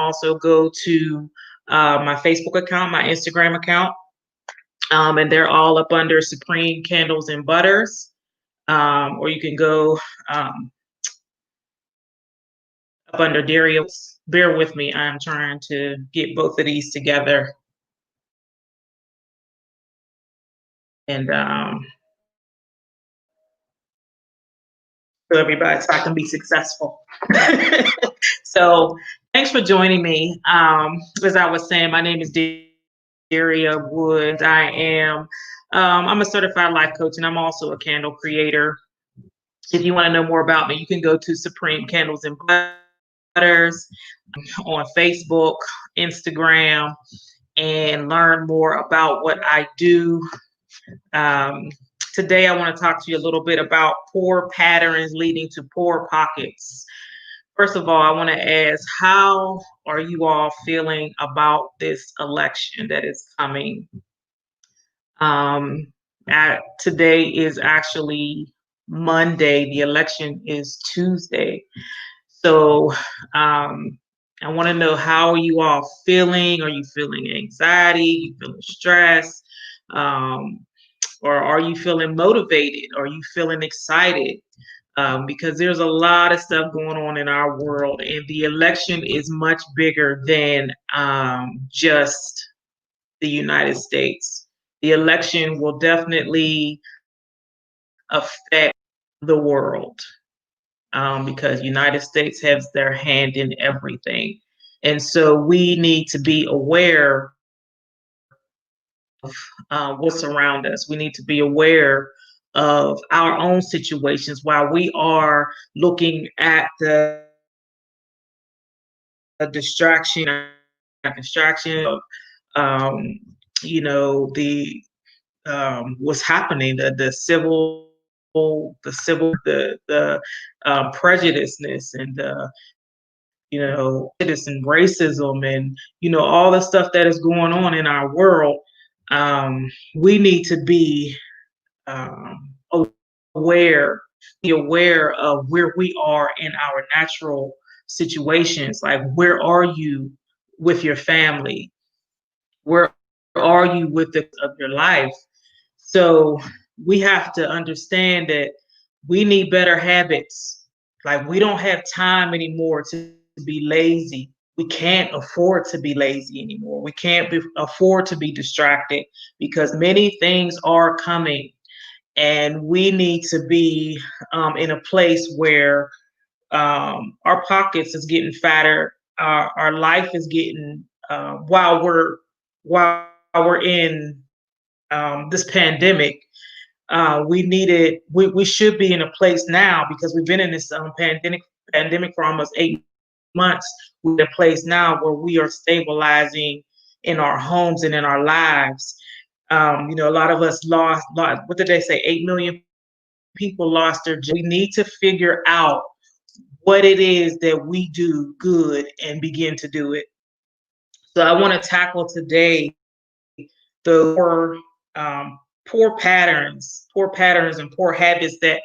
also go to my Facebook account, my Instagram account, and they're all up under Supreme Candles and Butters. Or you can go um, up under Daria. Bear with me. I'm trying to get both of these together. And so everybody, so I can be successful. So thanks for joining me. As I was saying, my name is Daria Woods. I'm a certified life coach, and I'm also a candle creator. If you want to know more about me, you can go to Supreme Candles and Butters on Facebook, Instagram, and learn more about what I do. Um, Today, I want to talk to you a little bit about poor patterns leading to poor pockets. First of all, I want to ask, how are you all feeling about this election that is coming? Today is actually Monday. The election is Tuesday. So I want to know, how are you all feeling? Are you feeling anxiety? Are you feeling stress? Or are you feeling motivated? Are you feeling excited? Because there's a lot of stuff going on in our world, and the election is much bigger than just the United States. The election will definitely affect the world, because United States has their hand in everything. And so we need to be aware of what's around us. We need to be aware of our own situations while we are looking at the distraction of, um, the what's happening, the prejudiceness, and citizen racism, and all the stuff that is going on in our world. We need to be um, aware, be aware of where we are in our natural situations. Like, where are you with your family? Where are you with the of your life? So we have to understand that we need better habits. Like, we don't have time anymore to be lazy. We can't afford to be lazy anymore. We can't afford to be distracted, because many things are coming, and we need to be in a place where our pockets is getting fatter. Our life is getting while we're in this pandemic. We should be in a place now, because we've been in this pandemic for almost 8 months. We're in a place now where we are stabilizing in our homes and in our lives. A lot of us lost, what did they say? 8 million people lost their job. We need to figure out what it is that we do good and begin to do it. So I want to tackle today the um, poor patterns and poor habits that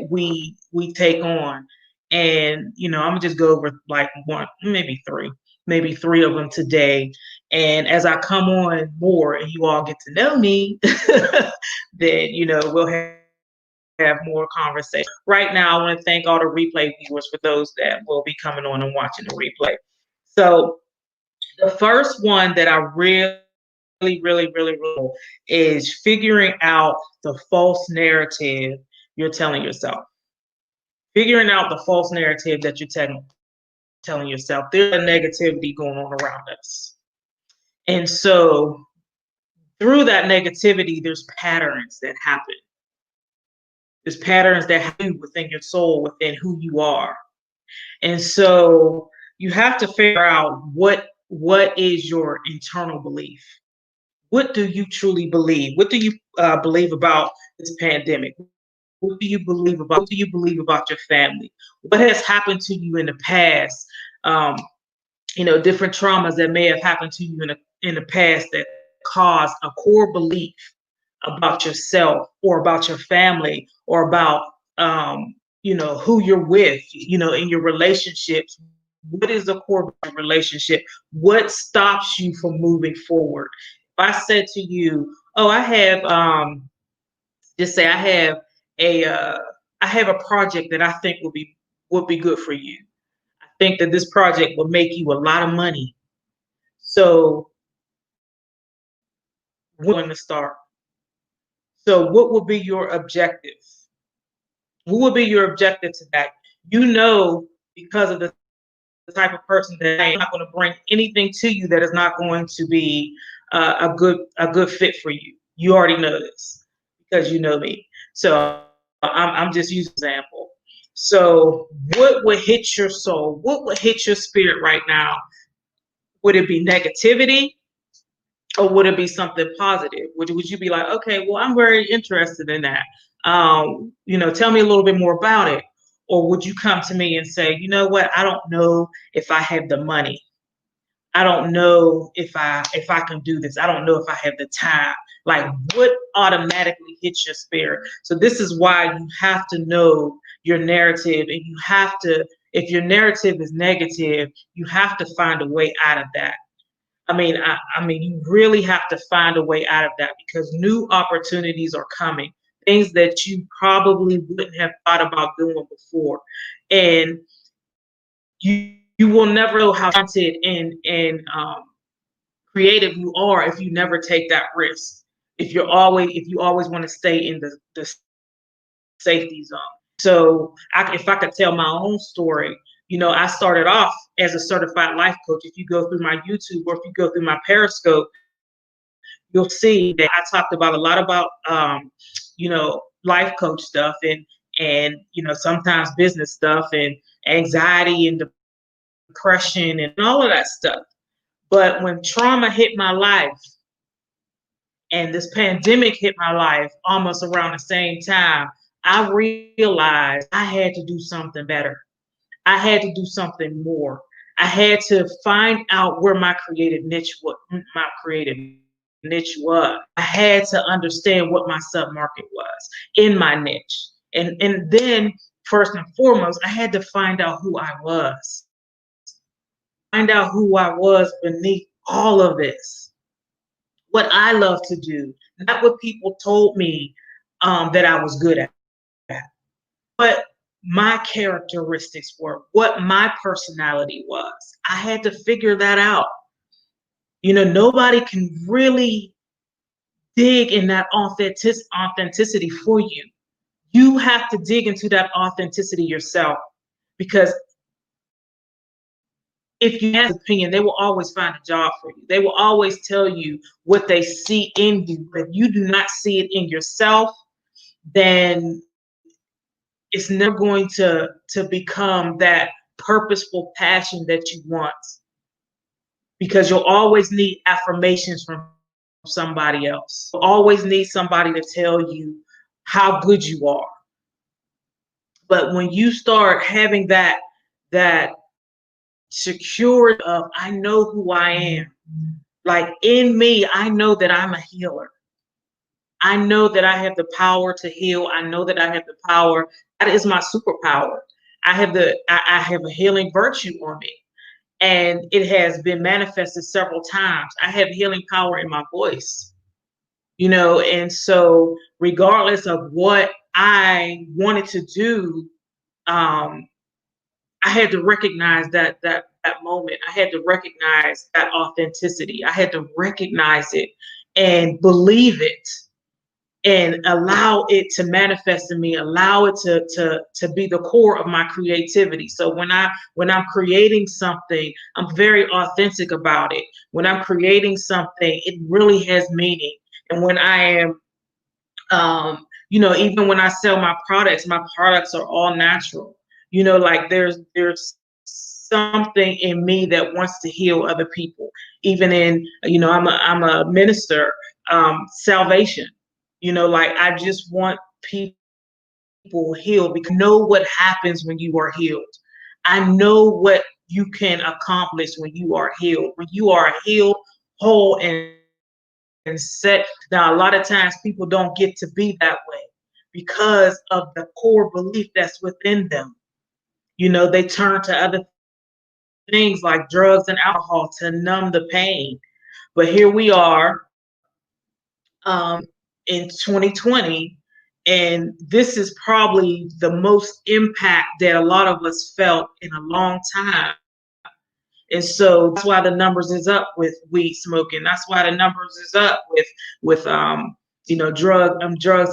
we take on. And I'm gonna just go over like one, maybe three of them today. And as I come on more and you all get to know me, then we'll have more conversation. Right now, I want to thank all the replay viewers for those that will be coming on and watching the replay. So the first one that I really is figuring out the false narrative you're telling yourself. Figuring out the false narrative that you're telling yourself. There's a negativity going on around us. And so through that negativity, there's patterns that happen. There's patterns that happen within your soul, within who you are. And so you have to figure out what is your internal belief. What do you truly believe? What do you believe about this pandemic? What do you believe about? What do you believe about your family? What has happened to you in the past? Different traumas that may have happened to you in the past that caused a core belief about yourself, or about your family, or about who you're with, in your relationships. What is the core relationship? What stops you from moving forward? If I said to you, "Oh, I have just say a uh, I have a project that I think would be good for you. I think that this project will make you a lot of money. So when to start? So what will be your objective? What would be your objective to that? You know, because of the type of person that I am, not going to bring anything to you that is not going to be a good fit for you. You already know this because you know me. So I'm just using an example. So what would hit your soul? What would hit your spirit right now? Would it be negativity? Or would it be something positive? Would you be like, okay, well, I'm very interested in that. Tell me a little bit more about it. Or would you come to me and say, you know what, I don't know if I have the money. I don't know if I can do this. I don't know if I have the time. Like what automatically hits your spirit? So this is why you have to know your narrative, and you have to, if your narrative is negative, you have to find a way out of that. I mean, you really have to find a way out of that because new opportunities are coming, things that you probably wouldn't have thought about doing before, and you will never know how talented and creative you are if you never take that risk. If you always want to stay in the safety zone. So if I could tell my own story, I started off as a certified life coach. If you go through my YouTube or if you go through my Periscope, you'll see that I talked about a lot about life coach stuff and sometimes business stuff and anxiety and depression and all of that stuff. But when trauma hit my life and this pandemic hit my life almost around the same time, I realized I had to do something better. I had to do something more. I had to find out where my creative niche was. I had to understand what my submarket was in my niche. And then first and foremost, I had to find out who I was. Find out who I was beneath all of this. What I love to do, not what people told me that I was good at, but my characteristics were, what my personality was. I had to figure that out. Nobody can really dig in that authenticity for you. You have to dig into that authenticity yourself because if you ask opinion, they will always find a job for you. They will always tell you what they see in you. But if you do not see it in yourself, then it's never going to become that purposeful passion that you want, because you'll always need affirmations from somebody else. You'll always need somebody to tell you how good you are. But when you start having that security of, I know who I am, like in me, I know that I'm a healer. I know that I have the power to heal. I know that I have the power. That is my superpower. I have a healing virtue on me, and it has been manifested several times. I have healing power in my voice, and so regardless of what I wanted to do, um, I had to recognize that moment. I had to recognize that authenticity. I had to recognize it and believe it and allow it to manifest in me, allow it to be the core of my creativity. So when I'm creating something, I'm very authentic about it. When I'm creating something, it really has meaning. And when I am even when I sell my products are all natural. Like there's something in me that wants to heal other people. Even in, I'm a minister, salvation. Like I just want people healed because I know what happens when you are healed. I know what you can accomplish when you are healed. When you are healed, whole, and set. Now, a lot of times people don't get to be that way because of the core belief that's within them. They turn to other things like drugs and alcohol to numb the pain. But here we are, in 2020, and this is probably the most impact that a lot of us felt in a long time. And so that's why the numbers is up with weed smoking. That's why the numbers is up with drugs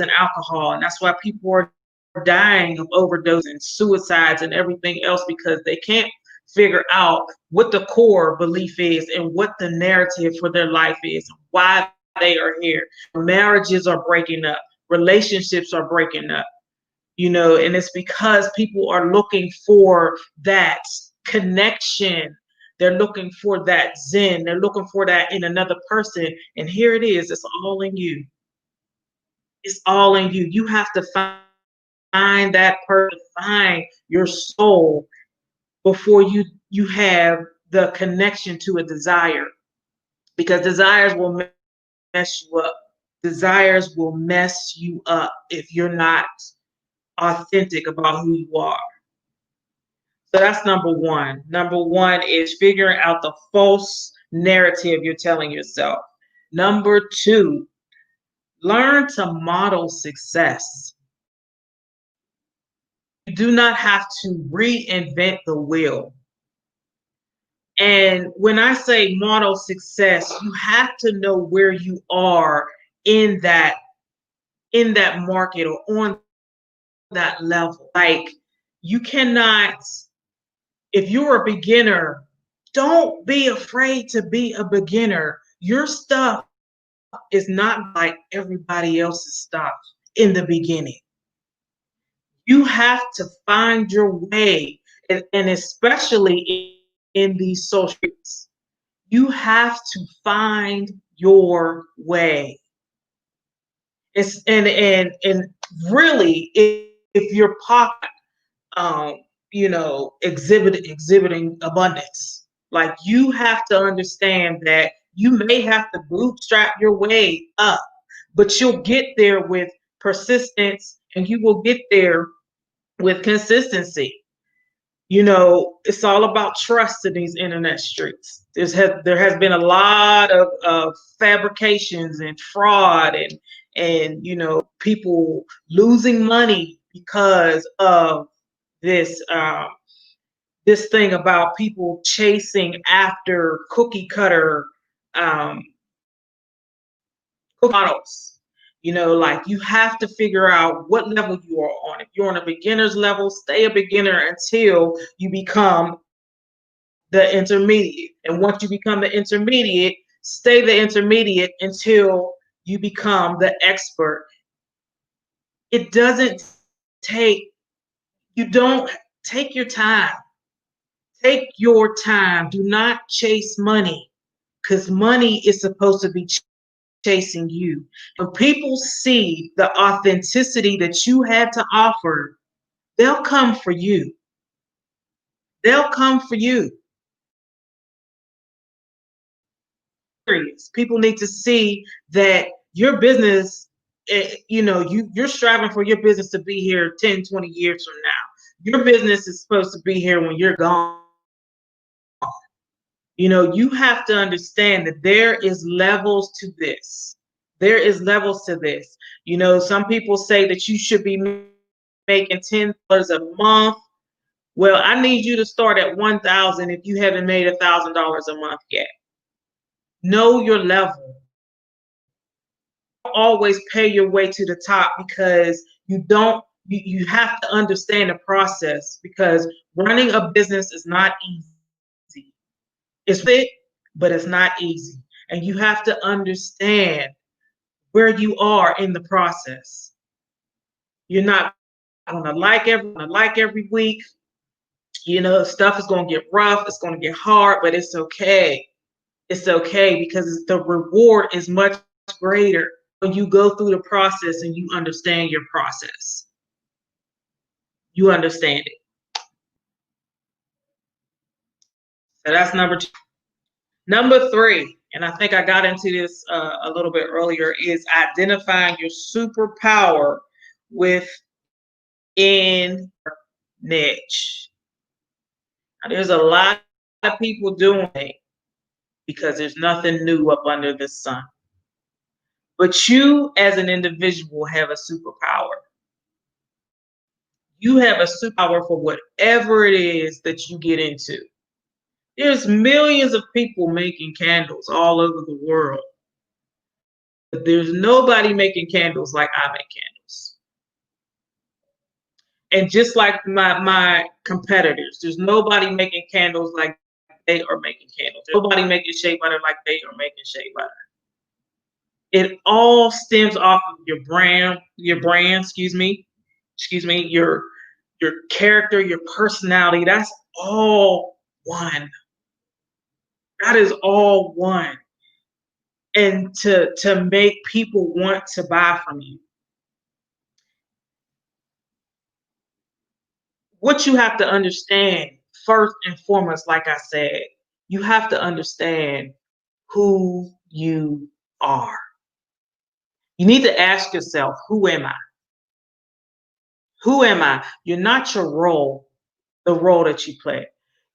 and alcohol. And that's why people are dying of overdose and suicides and everything else, because they can't figure out what the core belief is and what the narrative for their life is, why they are here. Marriages are breaking up, relationships are breaking up, and it's because people are looking for that connection. They're looking for that zen. They're looking for that in another person. And here it is. It's all in you. It's all in you. You have to find that person, find your soul before you have the connection to a desire. Because desires will mess you up. Desires will mess you up if you're not authentic about who you are. So that's number one. Number one is figuring out the false narrative you're telling yourself. Number two, learn to model success. You do not have to reinvent the wheel. And when I say model success, you have to know where you are in that market or on that level. Like, you cannot, if you're a beginner, don't be afraid to be a beginner. Your stuff is not like everybody else's stuff in the beginning. You have to find your way, and especially in these socials, you have to find your way. It's and really, if you're pocket, exhibiting abundance, like, you have to understand that you may have to bootstrap your way up, but you'll get there with persistence, and you will get there with consistency. It's all about trust in these internet streets. There has been a lot of fabrications and fraud and people losing money because of this this thing about people chasing after cookie cutter um, models. Like, you have to figure out what level you are on. If you're on a beginner's level, stay a beginner until you become the intermediate. And once you become the intermediate, stay the intermediate until you become the expert. It doesn't take, you don't take your time. Take your time. Do not chase money, because money is supposed to be chasing you. When people see the authenticity that you had to offer, they'll come for you. They'll come for you. People need to see that your business, you're striving for your business to be here 10, 20 years from now. Your business is supposed to be here when you're gone. You have to understand that there is levels to this. There is levels to this. Some people say that you should be making $10 a month. Well, I need you to start at 1,000 if you haven't made $1,000 a month yet. Know your level. Always pay your way to the top, because you have to understand the process, because running a business is not easy. It's fit, but it's not easy. And you have to understand where you are in the process. You're not going to like every week. Stuff is going to get rough. It's going to get hard, but it's okay. It's okay, because the reward is much greater when you go through the process and you understand your process. You understand it. So that's number two. Number three, and I think I got into this a little bit earlier, is identifying your superpower within niche. Now, there's a lot of people doing it because there's nothing new up under the sun. But you, as an individual, have a superpower. You have a superpower for whatever it is that you get into. There's millions of people making candles all over the world, but there's nobody making candles like I make candles. And just like my competitors, there's nobody making candles like they are making candles. There's nobody making shea butter like they are making shea butter. It all stems off of your brand, your character, your personality. That's all one. That is all one. And to make people want to buy from you. What you have to understand first and foremost, like I said, you have to understand who you are. You need to ask yourself, who am I? Who am I? You're not your role, the role that you play.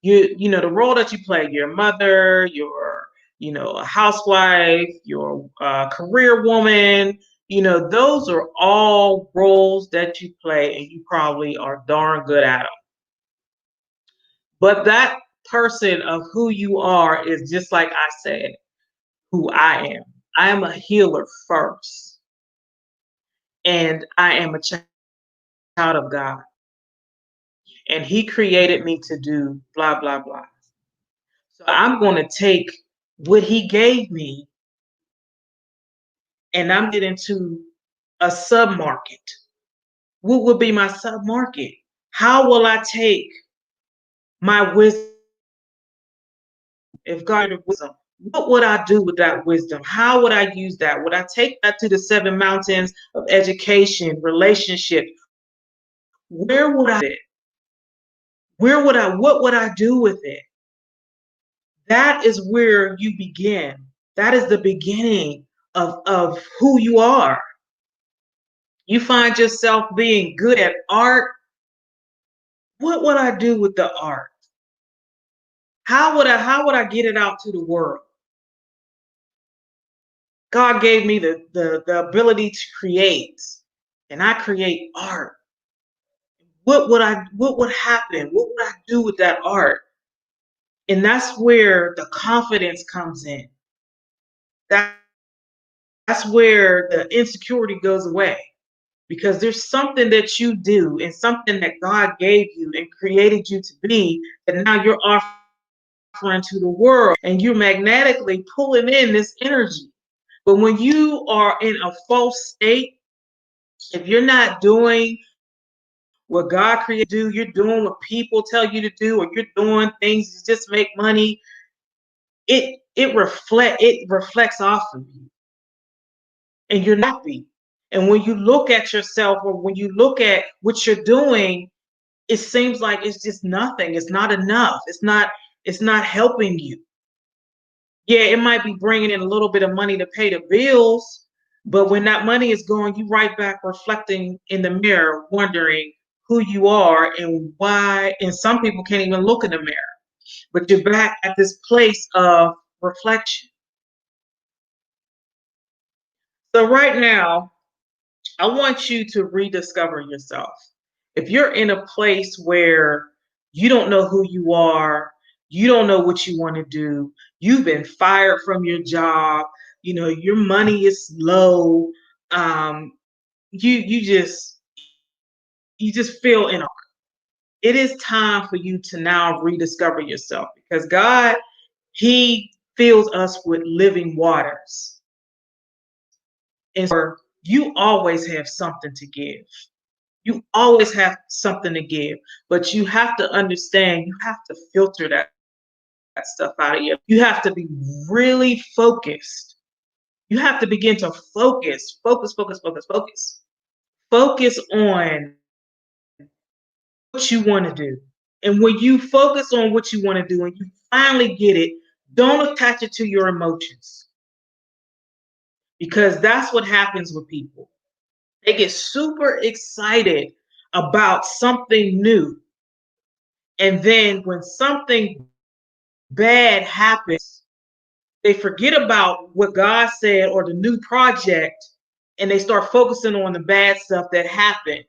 You know, the role that you play, your mother, your, a housewife, your career woman, those are all roles that you play and you probably are darn good at them. But that person of who you are is just like I said, who I am. I am a healer first, and I am a child of God. And He created me to do blah, blah, blah. So I'm going to take what He gave me and I'm getting into a sub-market. What would be my sub-market? How will I take my wisdom? If God had wisdom, what would I do with that wisdom? How would I use that? Would I take that to the 7 mountains of education, relationship? Where would I? What would I do with it? That is where you begin. That is the beginning of who you are. You find yourself being good at art. What would I do with the art? How would I get it out to the world? God gave me the ability to create, and I create art. What would happen? What would I do with that art? And that's where the confidence comes in. That's where the insecurity goes away. Because there's something that you do and something that God gave you and created you to be that now you're offering to the world, and you're magnetically pulling in this energy. But when you are in a false state, if you're not doing what God created you to do, you're doing what people tell you to do, or you're doing things to just make money, it reflects off of you, and you're not happy. And when you look at yourself, or when you look at what you're doing, it seems like it's just nothing. It's not enough. It's not helping you. Yeah, it might be bringing in a little bit of money to pay the bills, but when that money is going, you right back reflecting in the mirror, wondering who you are and why. And some people can't even look in the mirror, but you're back at this place of reflection. So right now, I want you to rediscover yourself. If you're in a place where you don't know who you are, you don't know what you want to do, you've been fired from your job, your money is low, you just feel in. It is time for you to now rediscover yourself, because God, He fills us with living waters. And so you always have something to give. You always have something to give, but you have to understand, you have to filter that stuff out of you. You have to be really focused. You have to begin to focus, focus, focus, focus, focus. Focus on what you want to do. And when you focus on what you want to do and you finally get it, don't attach it to your emotions, because that's what happens with people. They get super excited about something new. And then when something bad happens, they forget about what God said or the new project, and they start focusing on the bad stuff that happened.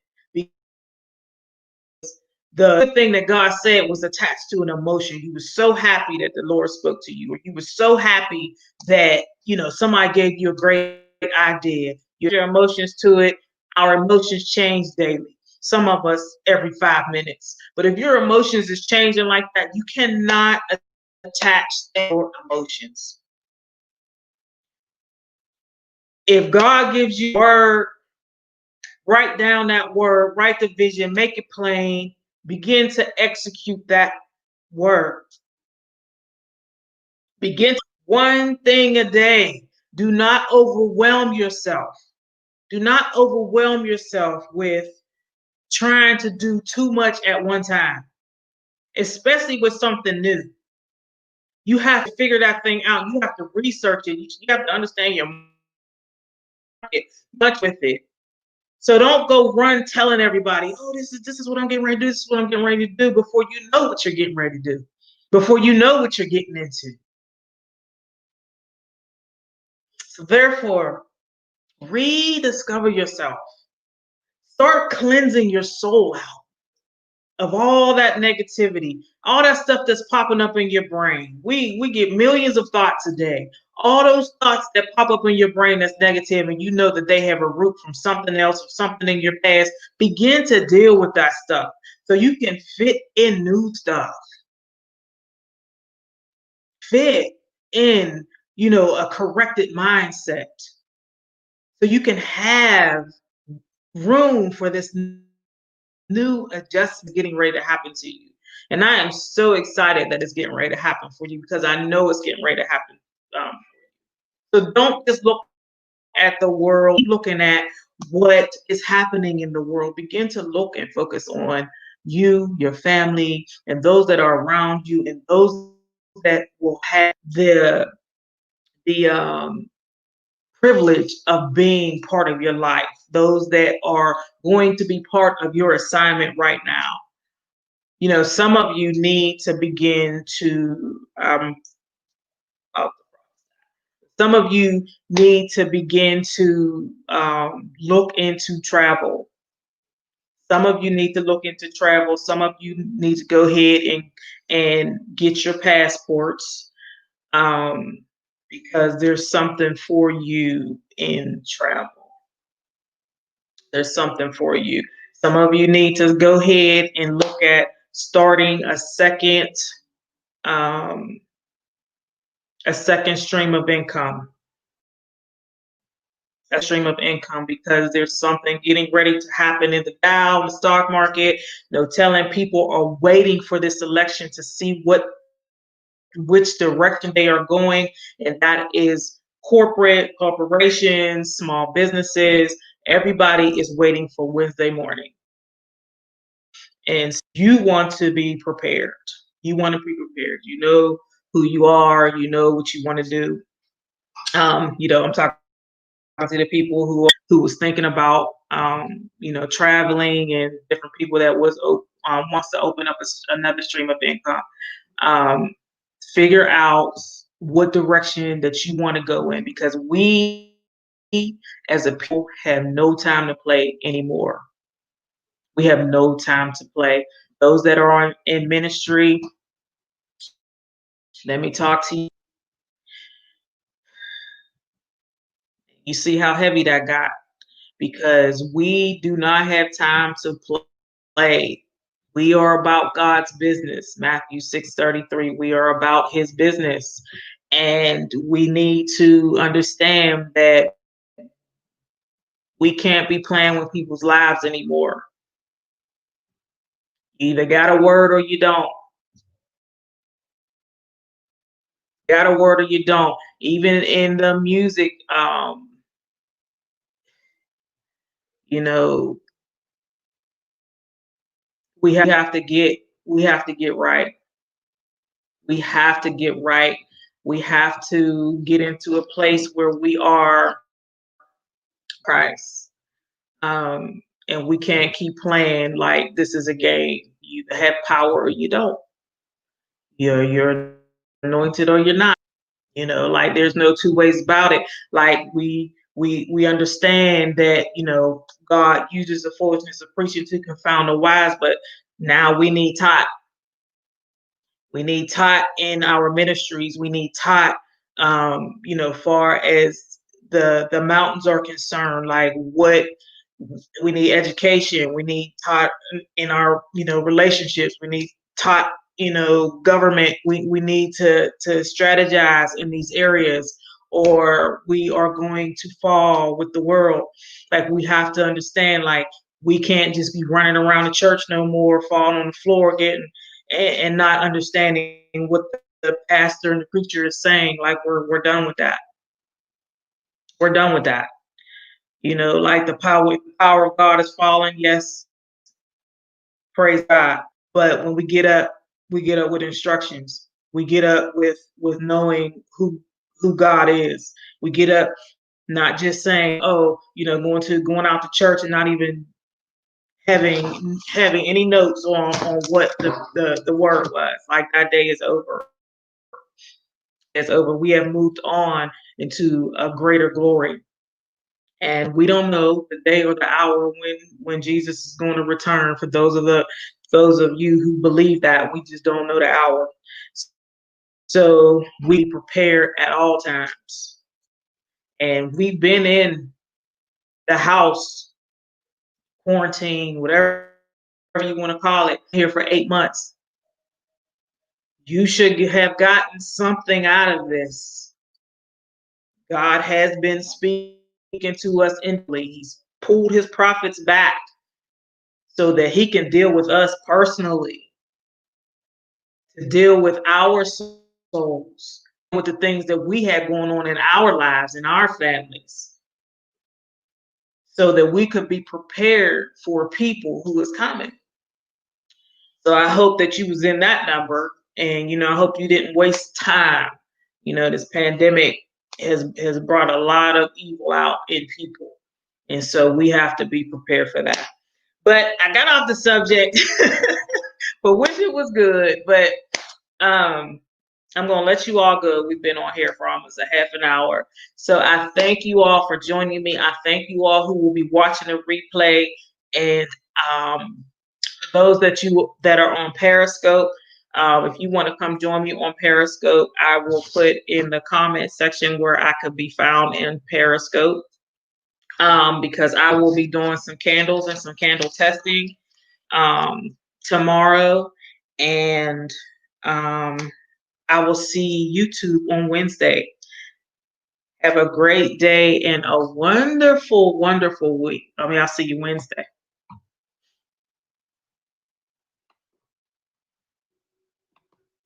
The good thing that God said was attached to an emotion. You were so happy that the Lord spoke to you, or you were so happy that somebody gave you a great idea. Your emotions to it. Our emotions change daily. Some of us every 5 minutes. But if your emotions is changing like that, you cannot attach your emotions. If God gives you a word, write down that word, write the vision, make it plain, begin to execute that word. Begin one thing a day. Do not overwhelm yourself. Do not overwhelm yourself with trying to do too much at one time, especially with something new. You have to figure that thing out. You have to research it. You have to understand your market, much with it. So don't go run telling everybody, oh, this is what I'm getting ready to do. This is what I'm getting ready to do before you know what you're getting ready to do, before you know what you're getting into. So therefore, rediscover yourself. Start cleansing your soul out of all that negativity, all that stuff that's popping up in your brain. We get millions of thoughts a day. All those thoughts that pop up in your brain that's negative, and you know that they have a root from something else or something in your past, begin to deal with that stuff so you can fit in new stuff. Fit in, a corrected mindset so you can have room for this new adjustment getting ready to happen to you. And I am so excited that it's getting ready to happen for you because I know it's getting ready to happen. So don't just look at the world, looking at what is happening in the world. Begin to look and focus on you, your family, and those that are around you, and those that will have the privilege of being part of your life, those that are going to be part of your assignment right now. Some of you need to begin to some of you need to begin to look into travel. Some of you need to look into travel. Some of you need to go ahead and get your passports, because there's something for you in travel. There's something for you. Some of you need to go ahead and look at starting um, a second stream of income. A stream of income, because there's something getting ready to happen in the Dow, the stock market. Telling people are waiting for this election to see which direction they are going, and that is corporations, small businesses. Everybody is waiting for Wednesday morning. And you want to be prepared. You want to be prepared. You know who you are. You know what you want to do. I'm talking to the people who was thinking about traveling, and different people that wants to open up another stream of income. Figure out what direction that you want to go in, because we as a people have no time to play anymore. We have no time to play. Those that are in ministry, let me talk to you. You see how heavy that got, because we do not have time to play. We are about God's business. Matthew 6:33. We are about his business. And we need to understand that we can't be playing with people's lives anymore. You either got a word or you don't. Got a word or you don't. Even in the music, you know, we have to get right. We have to get right. We have to get into a place where we are Christ. And we can't keep playing like this is a game. You have power or you don't. You're anointed or you're not. Like there's no two ways about it. Like we understand that, God uses the foolishness of preaching to confound the wise, but now we need taught. We need taught in our ministries. We need taught, far as the mountains are concerned, like what we need education. We need taught in our, relationships. We need taught, government. We need to strategize in these areas, or we are going to fall with the world. Like we have to understand, like we can't just be running around the church no more, falling on the floor, getting and not understanding what the pastor and the preacher is saying. Like we're done with that. We're done with that. Like the power of God is falling. Yes, praise God. But when we get up with instructions. We get up with knowing who God is. We get up not just saying, oh, going out to church and not even having any notes on what the word was. Like that day is over. It's over. We have moved on into a greater glory. And we don't know the day or the hour when Jesus is going to return. For those of you who believe that, we just don't know the hour. So we prepare at all times. And we've been in the house, quarantine, whatever you want to call it, here for 8 months. You should have gotten something out of this. God has been speaking to us intimately. He's pulled his prophets back so that he can deal with us personally, to deal with our souls, with the things that we had going on in our lives, in our families, so that we could be prepared for people who is coming. So I hope that you was in that number, and I hope you didn't waste time. This pandemic has brought a lot of evil out in people, and so we have to be prepared for that. But I got off the subject, but wish it was good. But I'm gonna let you all go. We've been on here for almost a half an hour. So I thank you all for joining me. I thank you all who will be watching the replay, and those that are on Periscope. If you want to come join me on Periscope, I will put in the comment section where I could be found in Periscope, because I will be doing some candles and some candle testing tomorrow, and I will see YouTube on Wednesday. Have a great day and a wonderful, wonderful week. I'll see you Wednesday.